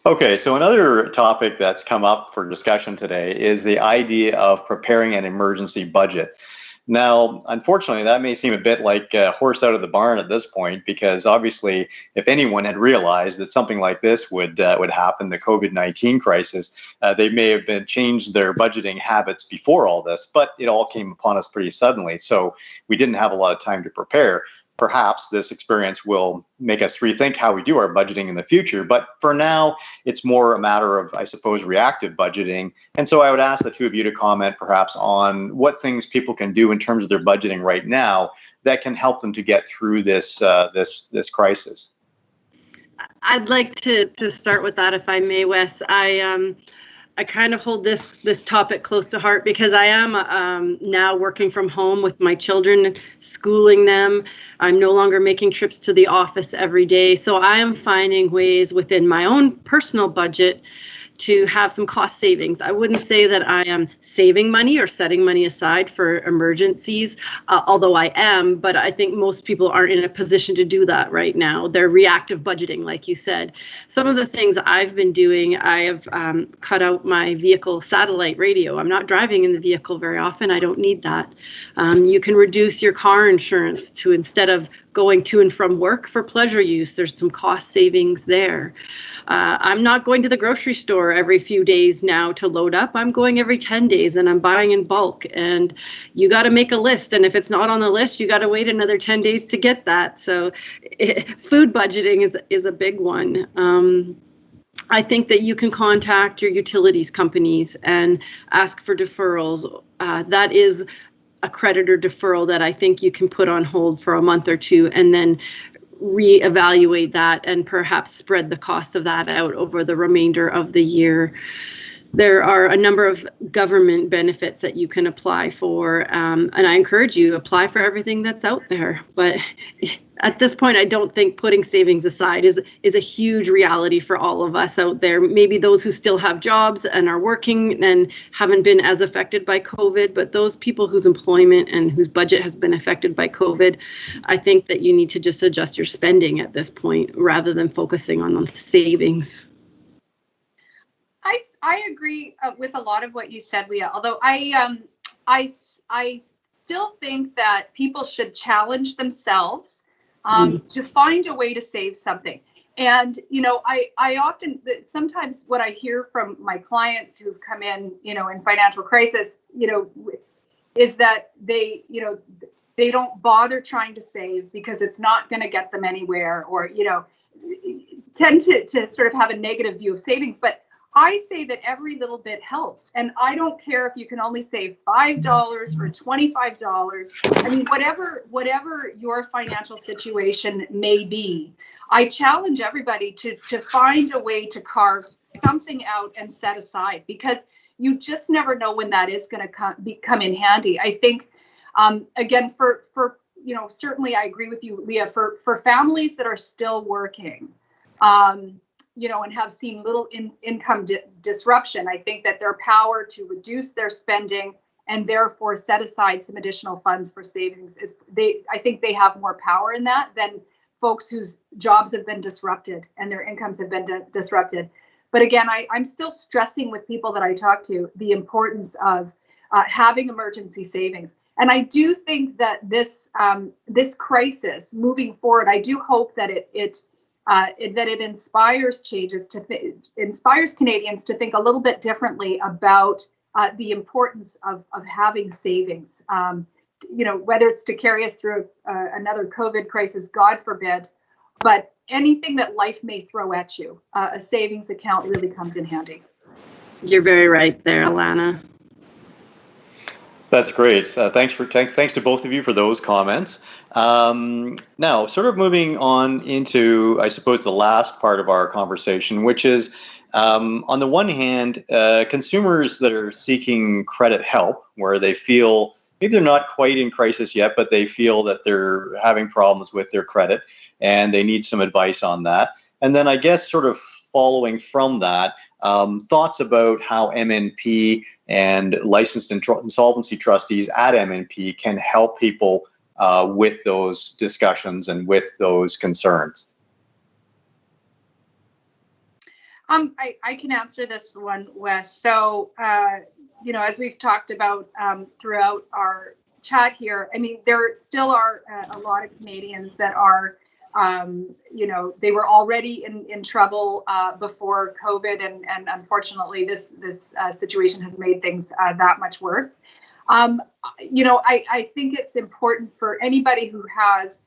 Okay, so another topic that's come up for discussion today is the idea of preparing an emergency budget. Now, unfortunately, that may seem a bit like a horse out of the barn at this point, because obviously, if anyone had realized that something like this would happen, the COVID-19 crisis, they may have been changed their budgeting habits before all this, but it all came upon us pretty suddenly. So we didn't have a lot of time to prepare. Perhaps this experience will make us rethink how we do our budgeting in the future. But for now, it's more a matter of, I suppose, reactive budgeting. And so I would ask the two of you to comment perhaps on what things people can do in terms of their budgeting right now that can help them to get through this crisis. I'd like to start with that, if I may, Wes. I kind of hold this topic close to heart because I am now working from home with my children, schooling them. I'm no longer making trips to the office every day. So I am finding ways within my own personal budget to have some cost savings. I wouldn't say that I am saving money or setting money aside for emergencies, although I am, but I think most people aren't in a position to do that right now. They're reactive budgeting, like you said. Some of the things I've been doing, I have cut out my vehicle satellite radio. I'm not driving in the vehicle very often. I don't need that. You can reduce your car insurance to, instead of going to and from work for pleasure use, there's some cost savings there. I'm not going to the grocery store every few days now to load up. I'm going every 10 days and I'm buying in bulk, and you got to make a list. And if it's not on the list, you got to wait another 10 days to get that. So food budgeting is a big one. I think that you can contact your utilities companies and ask for deferrals. That is a creditor deferral that I think you can put on hold for a month or two and then reevaluate that and perhaps spread the cost of that out over the remainder of the year. There are a number of government benefits that you can apply for, and I encourage you, apply for everything that's out there. But at this point, I don't think putting savings aside is a huge reality for all of us out there. Maybe those who still have jobs and are working and haven't been as affected by COVID, but those people whose employment and whose budget has been affected by COVID, I think that you need to just adjust your spending at this point rather than focusing on the savings. I agree with a lot of what you said, Leah, although I still think that people should challenge themselves to find a way to save something. And, you know, I often, sometimes what I hear from my clients who've come in, you know, in financial crisis, you know, is that they don't bother trying to save because it's not going to get them anywhere, or, you know, tend to sort of have a negative view of savings. But I say that every little bit helps. And I don't care if you can only save $5 or $25. I mean, whatever your financial situation may be, I challenge everybody to find a way to carve something out and set aside, because you just never know when that is going to come in handy. I think, again, for you know, certainly I agree with you, Leah, for families that are still working, you know, and have seen little income disruption, I think that their power to reduce their spending and therefore set aside some additional funds for savings I think they have more power in that than folks whose jobs have been disrupted and their incomes have been disrupted. But again, I'm still stressing with people that I talk to the importance of having emergency savings. And I do think that this crisis moving forward, I do hope that it inspires inspires Canadians to think a little bit differently about the importance of having savings. You know, whether it's to carry us through another COVID crisis, God forbid, but anything that life may throw at you, a savings account really comes in handy. You're very right there, Alana. That's great. Thanks to both of you for those comments. Now, sort of moving on into, I suppose, the last part of our conversation, which is, on the one hand, consumers that are seeking credit help, where they feel maybe they're not quite in crisis yet, but they feel that they're having problems with their credit and they need some advice on that. And then I guess sort of following from that, thoughts about how MNP and licensed insolvency trustees at MNP can help people with those discussions and with those concerns. I can answer this one, Wes. So, as we've talked about throughout our chat here, I mean, there still are a lot of Canadians that are, they were already in trouble before COVID, and unfortunately, this situation has made things that much worse. I think it's important for anybody who has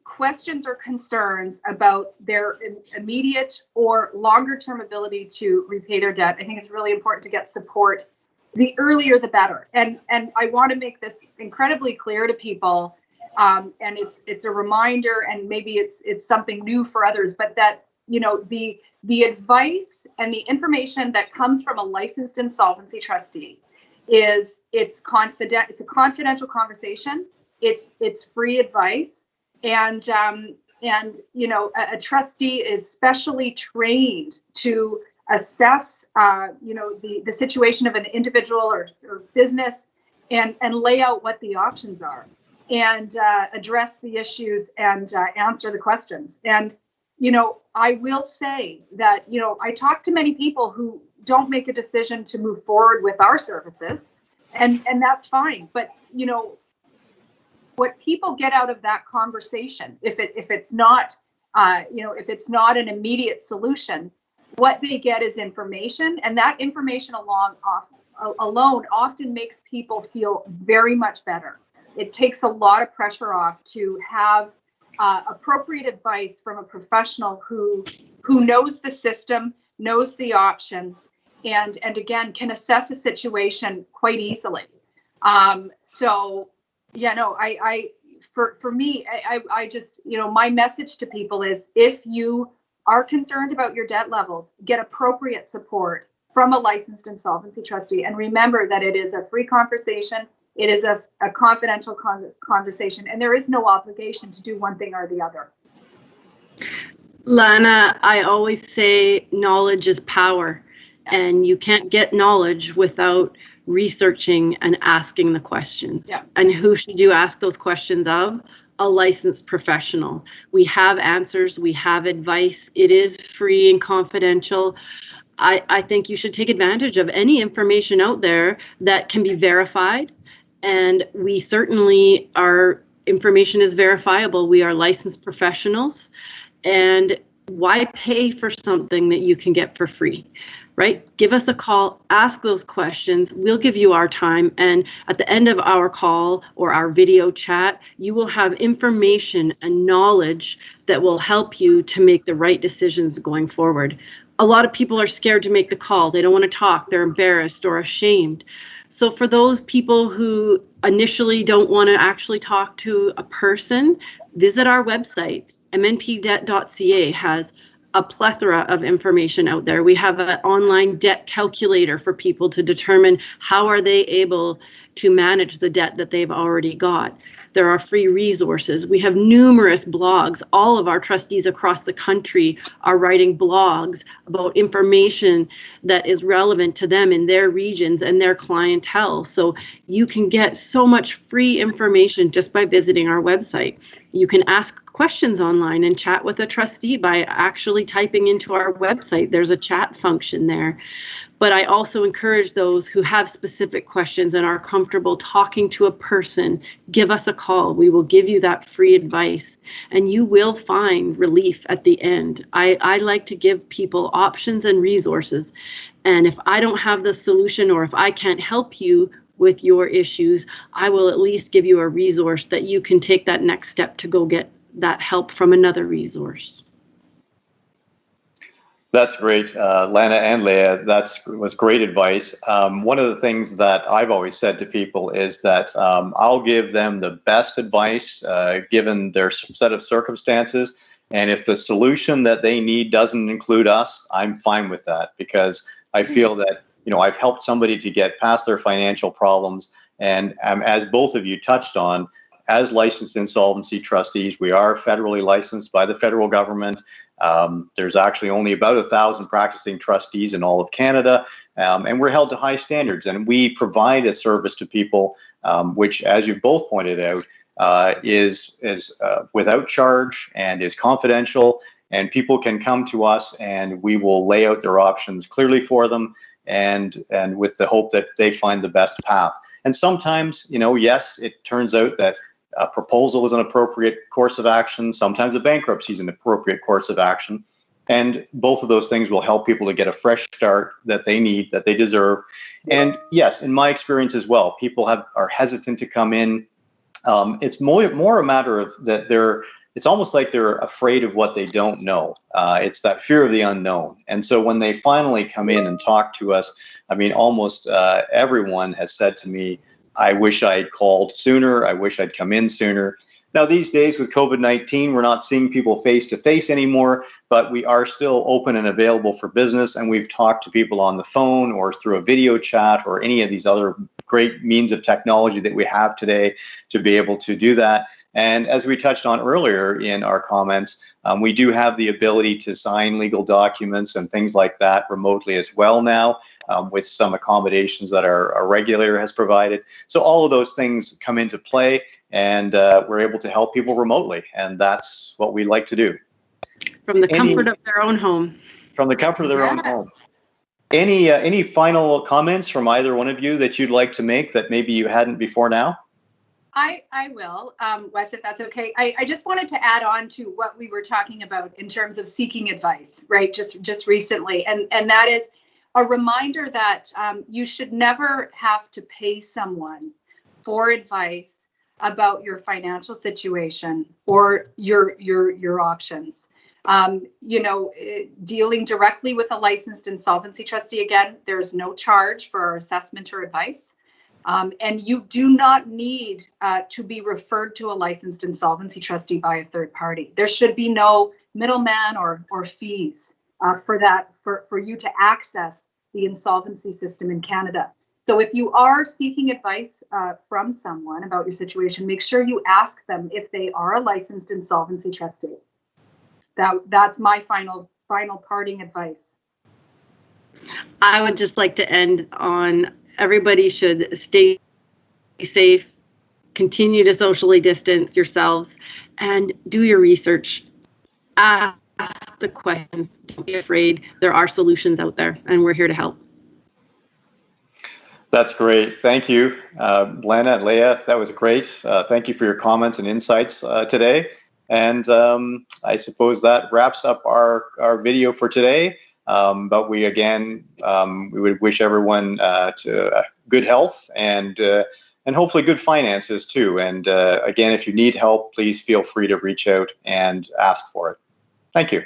questions or concerns about their immediate or longer term ability to repay their debt. I think it's really important to get support. The earlier, the better. And I want to make this incredibly clear to people. And it's a reminder, and maybe it's something new for others, but that, the advice and the information that comes from a licensed insolvency trustee it's a confidential conversation. It's free advice. And a trustee is specially trained to assess, the situation of an individual or business, and lay out what the options are, and address the issues, and answer the questions. And, I will say that, I talk to many people who don't make a decision to move forward with our services, and that's fine. But, what people get out of that conversation, if it's not an immediate solution, what they get is information, and that information alone often makes people feel very much better. It takes a lot of pressure off to have appropriate advice from a professional who knows the system, knows the options, and again can assess a situation quite easily. For me, I just, my message to people is, if you are concerned about your debt levels, get appropriate support from a licensed insolvency trustee. And remember that it is a free conversation. It is a confidential conversation, and there is no obligation to do one thing or the other. Lana, I always say knowledge is power, and you can't get knowledge without researching and asking the questions. Yeah. And who should you ask those questions of? A licensed professional. We have answers, we have advice. It is free and confidential. I think you should take advantage of any information out there that can be verified. And we certainly, our information is verifiable. We are licensed professionals. And why pay for something that you can get for free? Right? Give us a call, ask those questions. We'll give you our time. And at the end of our call or our video chat, you will have information and knowledge that will help you to make the right decisions going forward. A lot of people are scared to make the call. They don't want to talk. They're embarrassed or ashamed. So for those people who initially don't want to actually talk to a person, visit our website. mnpdebt.ca has a plethora of information out there. We have an online debt calculator for people to determine how are they able to manage the debt that they've already got. There are free resources. We have numerous blogs. All of our trustees across the country are writing blogs about information that is relevant to them in their regions and their clientele. So you can get so much free information just by visiting our website. You can ask questions online and chat with a trustee by actually typing into our website. There's a chat function there. But I also encourage those who have specific questions and are comfortable talking to a person, give us a call. We will give you that free advice, and you will find relief at the end. I like to give people options and resources. And if I don't have the solution, or if I can't help you with your issues, I will at least give you a resource that you can take that next step to go get that help from another resource. That's great, Lana and Leah. That was great advice. One of the things that I've always said to people is that I'll give them the best advice given their set of circumstances. And if the solution that they need doesn't include us, I'm fine with that, because I feel that, I've helped somebody to get past their financial problems. And as both of you touched on, as licensed insolvency trustees, we are federally licensed by the federal government. There's actually only about 1,000 practicing trustees in all of Canada, and we're held to high standards. And we provide a service to people, which, as you've both pointed out, is without charge and is confidential. and people can come to us and we will lay out their options clearly for them, and with the hope that they find the best path. And sometimes, yes, it turns out that a proposal is an appropriate course of action. Sometimes a bankruptcy is an appropriate course of action. And both of those things will help people to get a fresh start that they need, that they deserve. And yes, in my experience as well, people are hesitant to come in. It's more a matter of that it's almost like they're afraid of what they don't know. It's that fear of the unknown. And so when they finally come in and talk to us, I mean, almost everyone has said to me, I wish I'd called sooner. I wish I'd come in sooner. Now, these days with COVID-19, we're not seeing people face to face anymore, but we are still open and available for business. And we've talked to people on the phone or through a video chat or any of these other great means of technology that we have today to be able to do that. And as we touched on earlier in our comments, we do have the ability to sign legal documents and things like that remotely as well now, with some accommodations that our regulator has provided. So all of those things come into play, and we're able to help people remotely, and that's what we like to do. From the comfort of their own home. From the comfort of their own home. Any final comments from either one of you that you'd like to make that maybe you hadn't before now? I will, Wes, if that's okay. I just wanted to add on to what we were talking about in terms of seeking advice, right? Just recently, and that is a reminder that you should never have to pay someone for advice about your financial situation or your options. Dealing directly with a licensed insolvency trustee, again, there's no charge for our assessment or advice. And you do not need to be referred to a licensed insolvency trustee by a third party. There should be no middleman or fees for you to access the insolvency system in Canada. So if you are seeking advice from someone about your situation, make sure you ask them if they are a licensed insolvency trustee. That's my final parting advice. I would just like to end on everybody should stay safe, continue to socially distance yourselves, and do your research. Ask the questions. Don't be afraid. There are solutions out there, and we're here to help. That's great. Thank you, Lana and Leah. That was great. Thank you for your comments and insights today. And I suppose that wraps up our video for today. But we would wish everyone to good health and hopefully good finances too. And again, if you need help, please feel free to reach out and ask for it. Thank you.